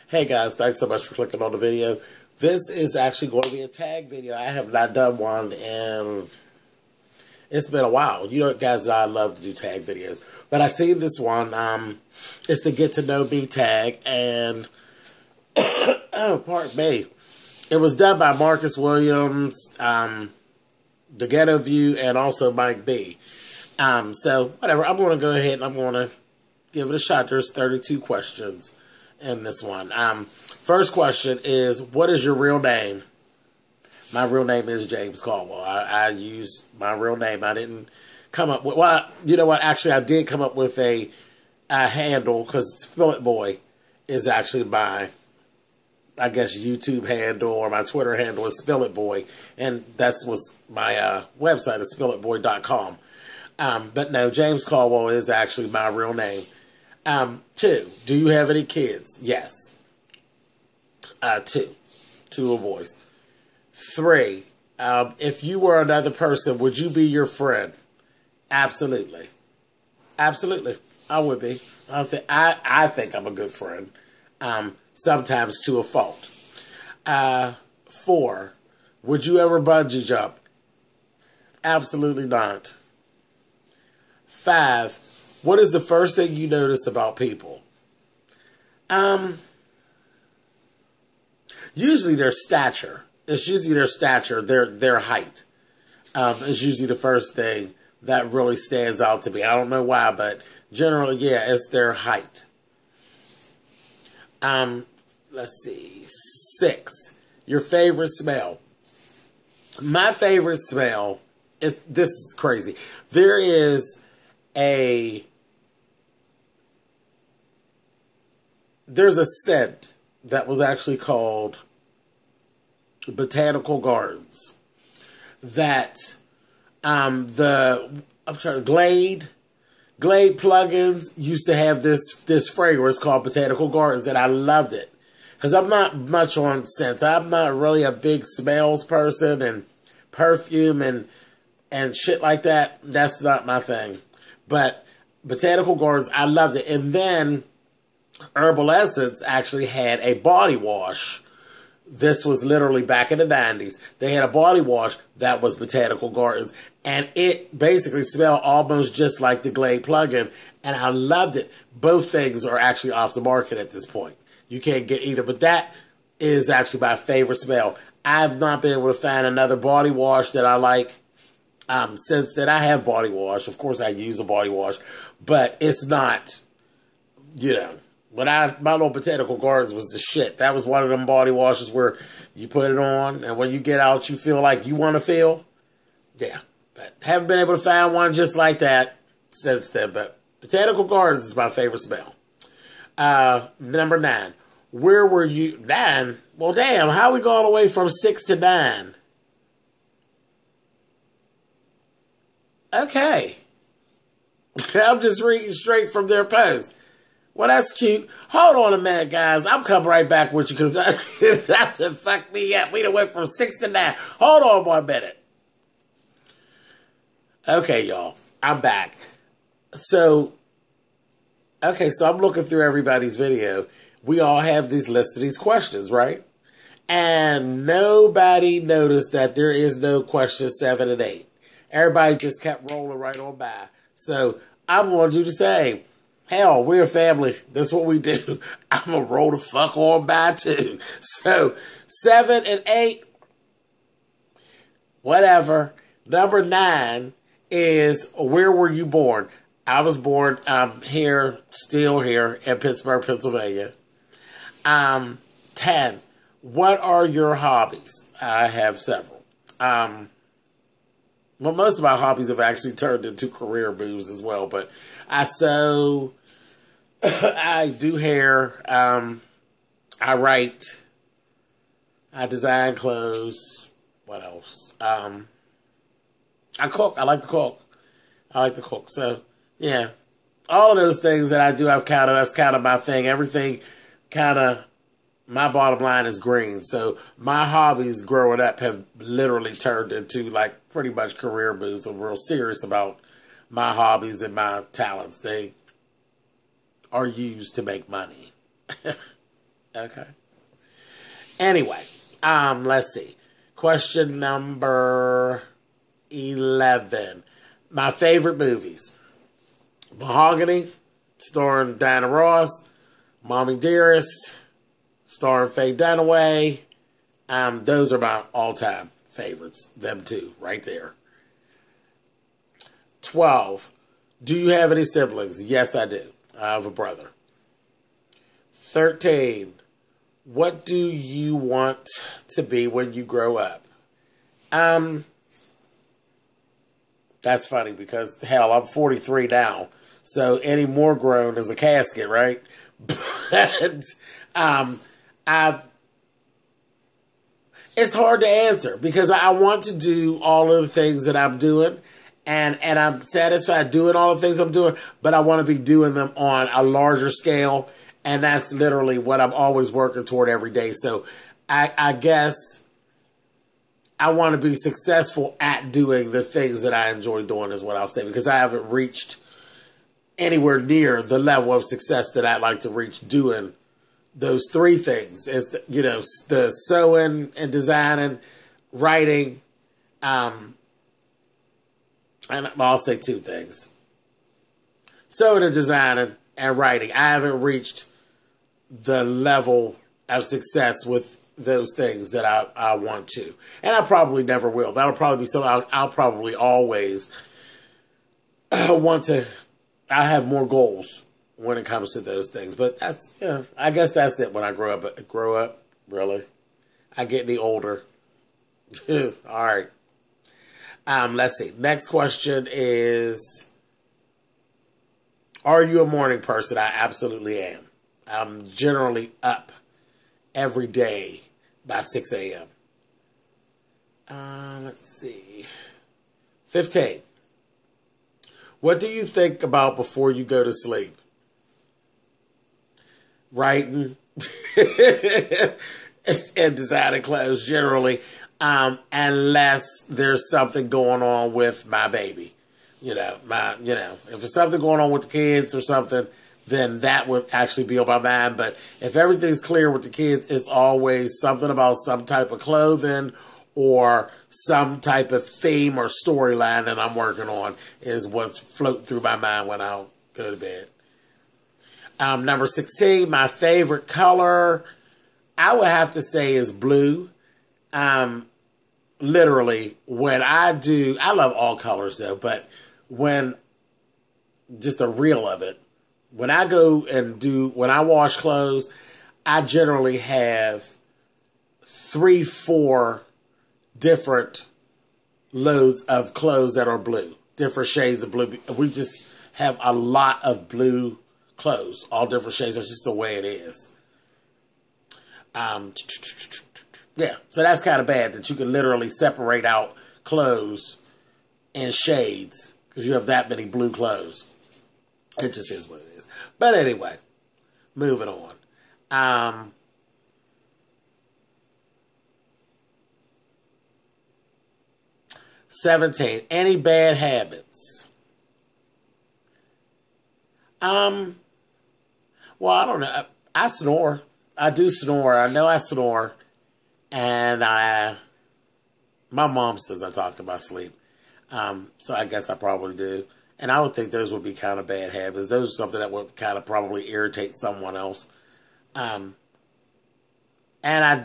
Hey guys, thanks so much for clicking on the video. This is actually going to be a tag video. I have not done one and it's been a while. You know, guys, I love to do tag videos. But I see this one. It's the Get to Know Me tag. And, oh, pardon me. It was done by Marcus Williams, The Ghetto View, and also Mike B. So, whatever. I'm going to go ahead and I'm going to give it a shot. There's 32 questions in this one. First question is, what is your real name? My real name is James Caldwell. I use my real name. I didn't come up with, well, you know what? Actually, I did come up with a handle, because Spill It Boy is actually my, I guess, YouTube handle, or my Twitter handle is Spill It Boy. And that's what's my website is spillitboy.com. But no, James Caldwell is actually my real name. 2, do you have any kids? Yes. 2 little boys. 3, if you were another person, would you be your friend? Absolutely. Absolutely. I would be. I think I'm a good friend. Sometimes to a fault. 4, would you ever bungee jump? Absolutely not. 5, what is the first thing you notice about people? Usually their stature. It's usually their stature, their height. Is usually the first thing that really stands out to me. I don't know why, but generally, yeah, it's their height. Let's see. 6, your favorite smell. My favorite smell is, this is crazy. There's a scent that was actually called Botanical Gardens that Glade plugins used to have this fragrance called Botanical Gardens, and I loved it because I'm not much on scents. I'm not really a big smells person, and perfume and shit like that. That's not my thing. But Botanical Gardens, I loved it. And then Herbal Essence actually had a body wash. This was literally back in the 90s. They had a body wash that was Botanical Gardens. And it basically smelled almost just like the Glade plugin. And I loved it. Both things are actually off the market at this point. You can't get either. But that is actually my favorite smell. I've not been able to find another body wash that I like. Since then, I have body wash. Of course, I use a body wash. But it's not, you know. But my little Botanical Gardens was the shit. That was one of them body washes where you put it on, and when you get out, you feel like you want to feel. Yeah. But haven't been able to find one just like that since then. But Botanical Gardens is my favorite smell. Number 9. Where were you? 9? Well, damn. How we go all the way from 6 to 9? Okay. I'm just reading straight from their post. Well, that's cute. Hold on a minute, guys. I'm coming right back with you because that fucked me up. We done went from 6 to 9. Hold on 1 minute. Okay, y'all. I'm back. So I'm looking through everybody's video. We all have these list of these questions, right? And nobody noticed that there is no question 7 and 8. Everybody just kept rolling right on by. So I'm going to do the same. Hell, we're a family. That's what we do. I'm going to roll the fuck on by too. So 7 and 8, whatever. Number 9 is, where were you born? I was born still here in Pittsburgh, Pennsylvania. 10, what are your hobbies? I have several. Well, most of my hobbies have actually turned into career moves as well, but I sew, I do hair, I write, I design clothes, what else? I cook, I like to cook. So, yeah, all of those things that I do, that's kind of my thing. Everything my bottom line is green. So my hobbies growing up have literally turned into like pretty much career moves. I'm real serious about my hobbies and my talents. They are used to make money. Okay. Anyway, let's see. Question number 11. My favorite movies. Mahogany, starring Diana Ross. Mommy Dearest, starring Faye Dunaway. Those are my all-time favorites. Them two, right there. 12. Do you have any siblings? Yes, I do. I have a brother. 13. What do you want to be when you grow up? That's funny because, hell, I'm 43 now. So any more grown is a casket, right? But it's hard to answer because I want to do all of the things that I'm doing. And I'm satisfied doing all the things I'm doing, but I want to be doing them on a larger scale. And that's literally what I'm always working toward every day. So I guess I want to be successful at doing the things that I enjoy doing is what I'll say, because I haven't reached anywhere near the level of success that I'd like to reach doing those three things. Is, you know, the sewing and designing, writing, and I'll say two things. Sewing and designing and writing. I haven't reached the level of success with those things that I want to. And I probably never will. That'll probably be something I'll probably always want to. I have more goals when it comes to those things. But that's, you know, I guess that's it when I grow up. Grow up, really. I get any older. All right. Let's see. Next question is, are you a morning person? I absolutely am. I'm generally up every day by 6 a.m. Let's see. 15. What do you think about before you go to sleep? Writing and designing clothes generally. Unless there's something going on with my baby. If there's something going on with the kids or something, then that would actually be on my mind. But if everything's clear with the kids, it's always something about some type of clothing or some type of theme or storyline that I'm working on is what's floating through my mind when I go to bed. Number 16, my favorite color, I would have to say is blue. Literally, when I love all colors though, but just a reel of it, when I when I wash clothes, I generally have 3-4 different loads of clothes that are blue, different shades of blue. We just have a lot of blue clothes, all different shades. That's just the way it is. Yeah, so that's kind of bad that you can literally separate out clothes in shades because you have that many blue clothes. It just is what it is. But anyway, moving on. 17. Any bad habits? Well, I don't know. I snore. I do snore. I know I snore. And my mom says I talk about sleep. So I guess I probably do. And I would think those would be kind of bad habits. Those are something that would kind of probably irritate someone else. And I'm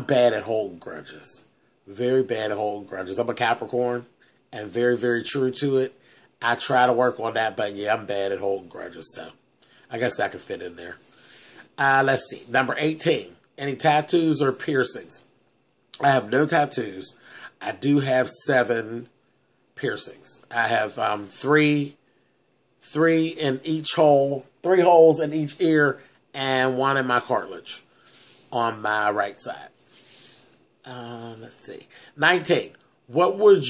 bad at holding grudges. Very bad at holding grudges. I'm a Capricorn and very, very true to it. I try to work on that, but yeah, I'm bad at holding grudges. So I guess that could fit in there. Let's see. Number 18. Any tattoos or piercings? I have no tattoos. I do have 7 piercings. I have 3 in each hole, 3 holes in each ear, and 1 in my cartilage on my right side. Let's see. 19. What would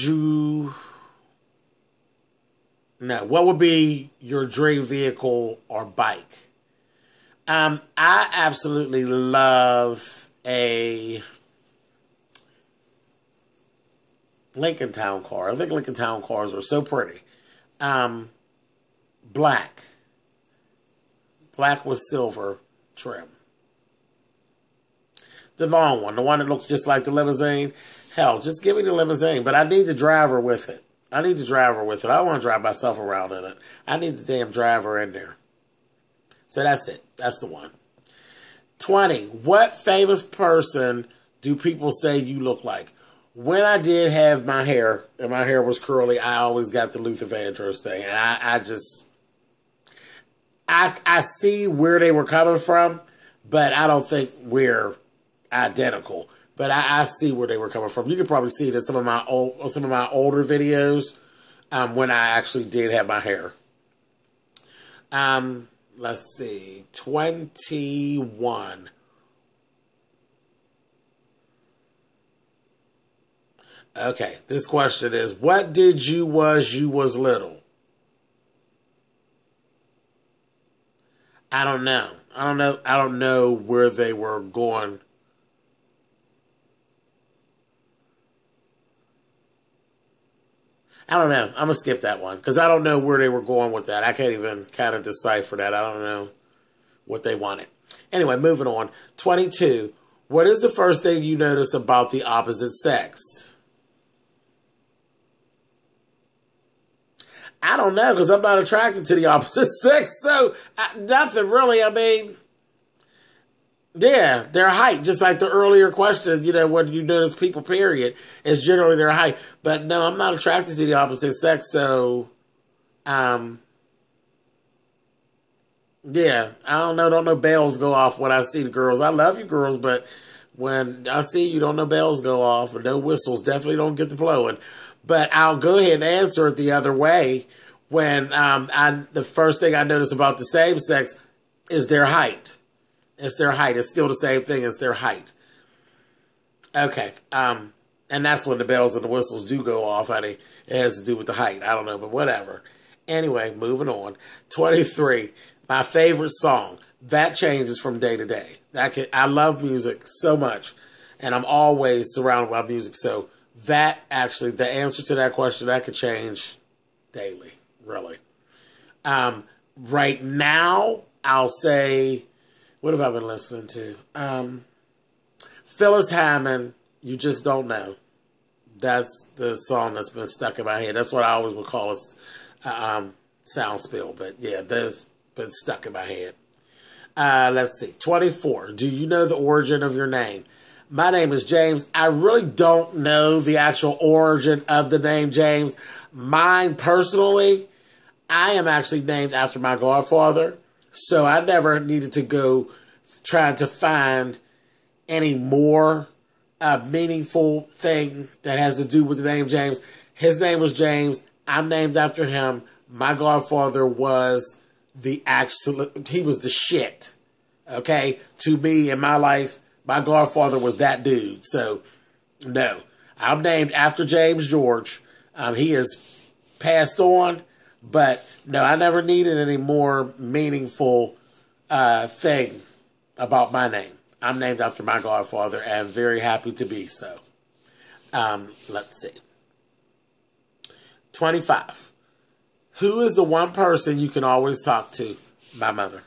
be your dream vehicle or bike? I absolutely love a Lincoln Town car. I think Lincoln Town cars are so pretty. Black Black with silver trim. The long one, the one that looks just like the limousine. Hell, just give me the limousine, but I need the driver with it. I need the driver with it. I don't want to drive myself around in it. I need the damn driver in there. So that's it. That's the one. 20. What famous person do people say you look like? When I did have my hair, and my hair was curly, I always got the Luther Vandross thing. And I see where they were coming from, but I don't think we're identical. But I see where they were coming from. You can probably see it in some of my older videos when I actually did have my hair. Let's see. 21. Okay, this question is, what did you was little? I don't know. I don't know where they were going. I don't know. I'm going to skip that one because I don't know where they were going with that. I can't even kind of decipher that. I don't know what they wanted. Anyway, moving on. 22. What is the first thing you notice about the opposite sex? I don't know because I'm not attracted to the opposite sex. So, nothing really. I mean, yeah, their height, just like the earlier question, you know, what you notice people, period, is generally their height. But no, I'm not attracted to the opposite sex, so, yeah, I don't know bells go off when I see the girls. I love you girls, but when I see you, don't know bells go off, or no whistles, definitely don't get to blowing. But I'll go ahead and answer it the other way when the first thing I notice about the same sex is their height. It's their height. It's still the same thing as their height. Okay. And that's when the bells and the whistles do go off, honey. It has to do with the height. I don't know, but whatever. Anyway, moving on. 23. My favorite song. That changes from day to day. I love music so much. And I'm always surrounded by music. So that actually, the answer to that question, that could change daily. Really. Right now, I'll say... What have I been listening to? Phyllis Hammond, You Just Don't Know. That's the song that's been stuck in my head. That's what I always would call a sound spill. But yeah, that's been stuck in my head. Let's see. 24. Do you know the origin of your name? My name is James. I really don't know the actual origin of the name James. Mine personally, I am actually named after my godfather. So I never needed to go trying to find any more meaningful thing that has to do with the name James. His name was James. I'm named after him. My godfather was he was the shit. Okay? To me, in my life, my godfather was that dude. So, no. I'm named after James George. He is passed on. But, no, I never needed any more meaningful thing about my name. I'm named after my godfather and very happy to be so. Let's see. 25. Who is the one person you can always talk to? My mother.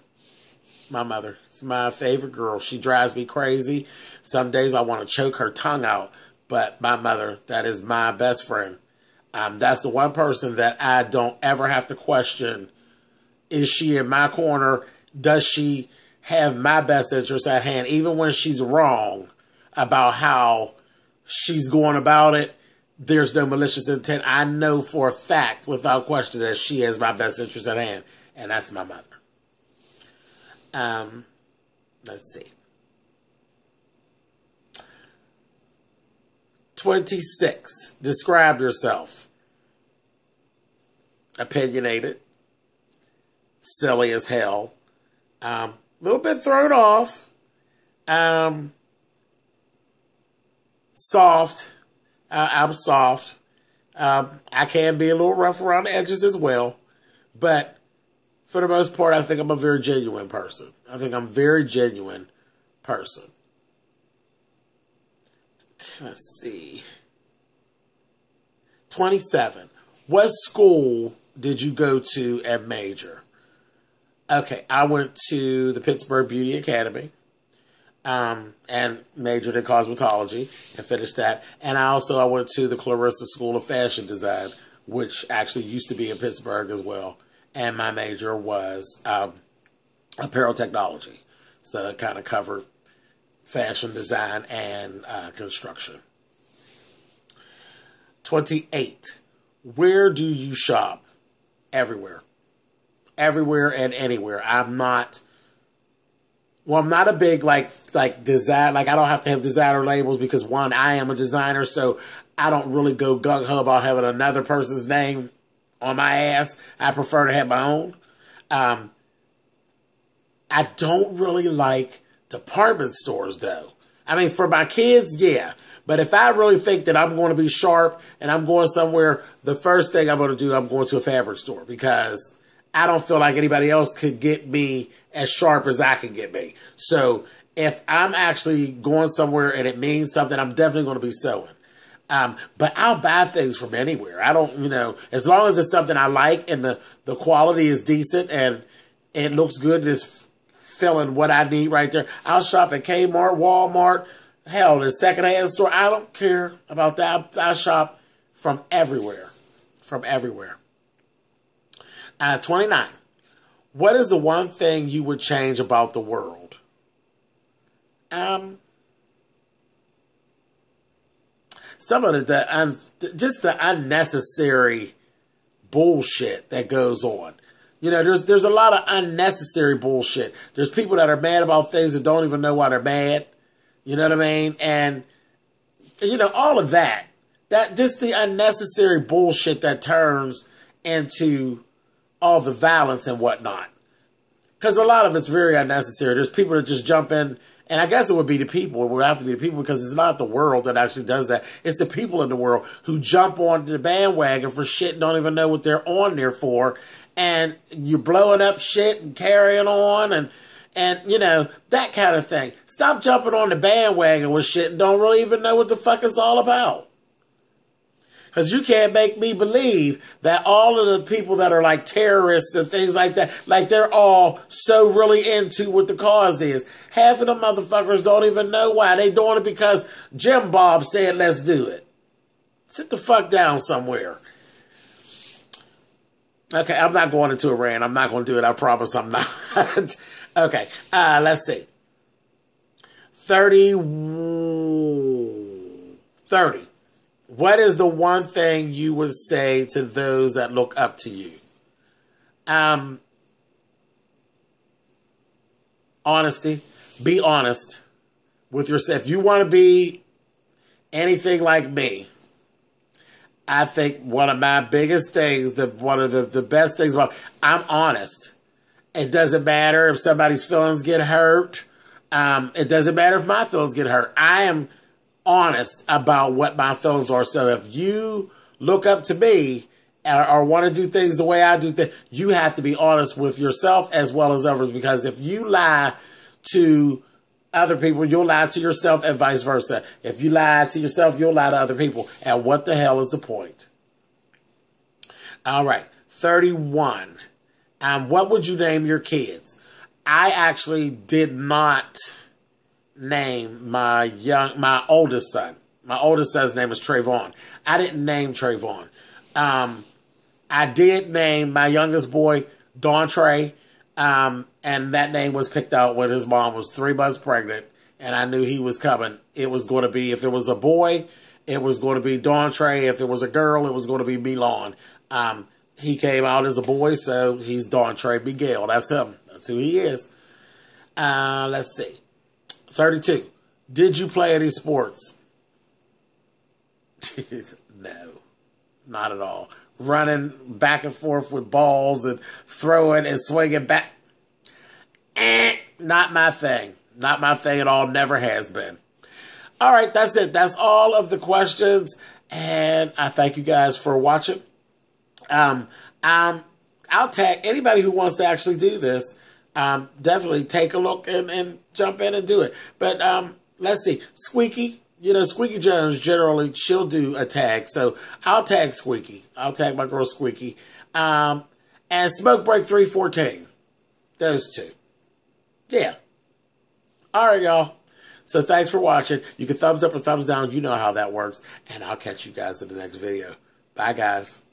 My mother. It's my favorite girl. She drives me crazy. Some days I want to choke her tongue out. But my mother, that is my best friend. That's the one person that I don't ever have to question. Is she in my corner? Does she have my best interest at hand? Even when she's wrong about how she's going about it, there's no malicious intent. I know for a fact, without question, that she has my best interest at hand. And that's my mother. Let's see. 26. Describe yourself. Opinionated, silly as hell, a little bit thrown off, soft. I'm soft. I can be a little rough around the edges as well, but for the most part, I think I'm a very genuine person. I think I'm a very genuine person. Let's see. 27. What school did you go to and major? Okay, I went to the Pittsburgh Beauty Academy and majored in cosmetology and finished that. And I went to the Clarissa School of Fashion Design, which actually used to be in Pittsburgh as well. And my major was apparel technology. So it kind of covered fashion design and construction. 28. Where do you shop? Everywhere. Everywhere and anywhere. I'm not a big like design, like I don't have to have designer labels because one, I am a designer, so I don't really go gung-ho about having another person's name on my ass. I prefer to have my own. I don't really like department stores though. I mean, for my kids, yeah. But if I really think that I'm going to be sharp and I'm going somewhere, the first thing I'm going to do, I'm going to a fabric store because I don't feel like anybody else could get me as sharp as I can get me. So if I'm actually going somewhere and it means something, I'm definitely going to be sewing. But I'll buy things from anywhere. I don't, as long as it's something I like and the quality is decent and it looks good and it's filling what I need right there. I'll shop at Kmart, Walmart, hell, the secondhand store. I don't care about that. I shop from everywhere. From everywhere. 29. What is the one thing you would change about the world? Some of just the unnecessary bullshit that goes on. There's a lot of unnecessary bullshit. There's people that are mad about things that don't even know why they're mad. You know what I mean? And, all of that. Just the unnecessary bullshit that turns into all the violence and whatnot. Because a lot of it's very unnecessary. There's people that just jump in, and I guess it would be the people. It would have to be the people because it's not the world that actually does that. It's the people in the world who jump on the bandwagon for shit and don't even know what they're on there for. And you're blowing up shit and carrying on and that kind of thing. Stop jumping on the bandwagon with shit and don't really even know what the fuck it's all about. Because you can't make me believe that all of the people that are like terrorists and things like that, like they're all so really into what the cause is. Half of the motherfuckers don't even know why. They doing it because Jim Bob said, let's do it. Sit the fuck down somewhere. Okay, I'm not going into a rant. I'm not going to do it. I promise I'm not. Okay, let's see. 30. What is the one thing you would say to those that look up to you? Honesty. Be honest with yourself. If you want to be anything like me, I think one of my biggest things, one of the best things about, I'm honest. It doesn't matter if somebody's feelings get hurt. It doesn't matter if my feelings get hurt. I am honest about what my feelings are. So if you look up to me or want to do things the way I do things, you have to be honest with yourself as well as others. Because if you lie to other people, you'll lie to yourself and vice versa. If you lie to yourself, you'll lie to other people. And what the hell is the point? All right. 31. What would you name your kids? I actually did not name my oldest son. My oldest son's name is Trayvon. I didn't name Trayvon. I did name my youngest boy Dawn Trey. And that name was picked out when his mom was 3 months pregnant, and I knew he was coming. It was going to be, if it was a boy, it was going to be Dawn Trey. If it was a girl, it was going to be Milan. He came out as a boy, so he's Dawn Trey Miguel. That's him. That's who he is. Let's see. 32. Did you play any sports? No, not at all. Running back and forth with balls and throwing and swinging back. Not my thing. Not my thing at all. Never has been. All right, that's it. That's all of the questions. And I thank you guys for watching. I'll tag anybody who wants to actually do this. Definitely take a look and jump in and do it. But let's see. Squeaky. Squeaky Jones, generally, she'll do a tag. So I'll tag Squeaky. I'll tag my girl Squeaky. And Smoke Break 314. Those two. Yeah. All right, y'all. So thanks for watching. You can thumbs up or thumbs down. You know how that works. And I'll catch you guys in the next video. Bye, guys.